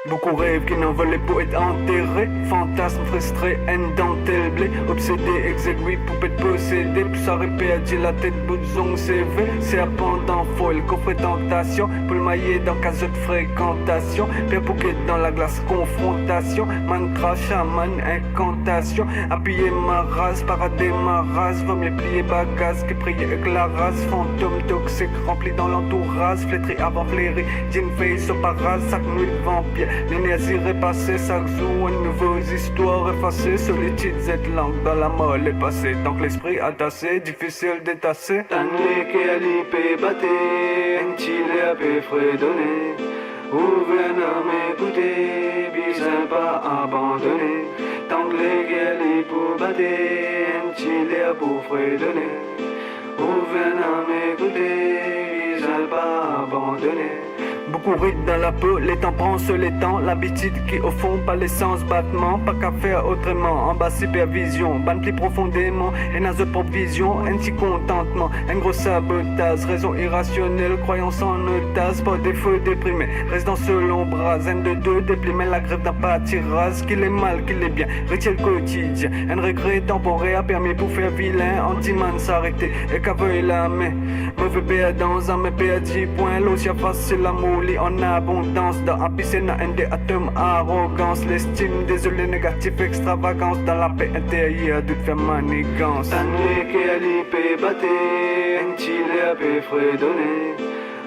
Beaucoup rêvent qui n'en veulent les poètes enterrés. Fantasmes frustrés, haine dentelle blé. Obsédés, exécutés, poupées possédées. Plus ça répète, la tête bouson CV. Serpent dans folle, coffret tentation. Poule maillée dans case de fréquentation. Pierre Pouquet dans la glace, confrontation. Mantra, chaman, incantation. Appuyé ma race, paradé ma race. Vaut mieux plier bagasse que prier avec la race. Fantôme toxique, rempli dans l'entourage. Flétri avant fléri, jean face au parase. Chaque nuit de vampire. L'énergie repassée, chaque jour une nouvelle histoire effacée. Solitude, cette langue dans la molle est passée. Tant que l'esprit attaché, difficile d'étasser. Tanné qui a l'ipé batté, un chile à peu fredonné. Ouvert à m'écouter, bizarre pas abandonné. Tant que les guerres pour battre, un chile à peu fredonné. Ouvert à m'écouter, bizarre pas abandonné. Beaucoup rient dans la peau, les temps pensent les temps. L'habitude qui au fond pas l'essence, battement. Pas qu'à faire autrement, en bas supervision. Ban plus profondément, et dans une propre vision. Un petit contentement, un gros sabotage. Raison irrationnelle, croyance en otage. Pas des feux déprimés, reste dans ce long bras. Un de deux déprimé, la grève d'un pâtirage. Qu'il est mal, qu'il est bien, retient le quotidien. Un regret temporaire permis pour faire vilain. Anti-man s'arrêter, et qu'à veuille la main. Mauvais père dans un mais père 10 points. L'océan facile l'amour. En abondance, dans un piscine, un des atomes, arrogance, l'estime, désolé, négatif, extravagance, dans la paix intérieure, toute fait manigance. Tanné qui a l'ipé batté, un chile à peu fredonné,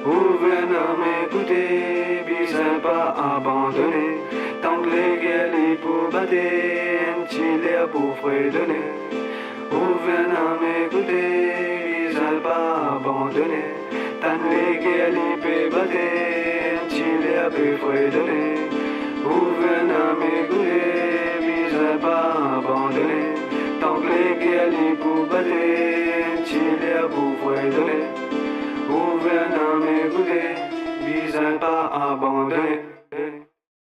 ouvert à m'écouter, bizarre pas abandonné, tant que les guerres pour battre, un chile à peu fredonné, ouvert à m'écouter, bizarre pas abandonné. Tanné qui a l'ipé batté, un chile à peu fredonné. Ouvert à m'écouter, bizarre pas abandonné. Tant que les guerres pour battre, un chile à peu fredonné. Ouvert à m'écouter, bizarre pas abandonné.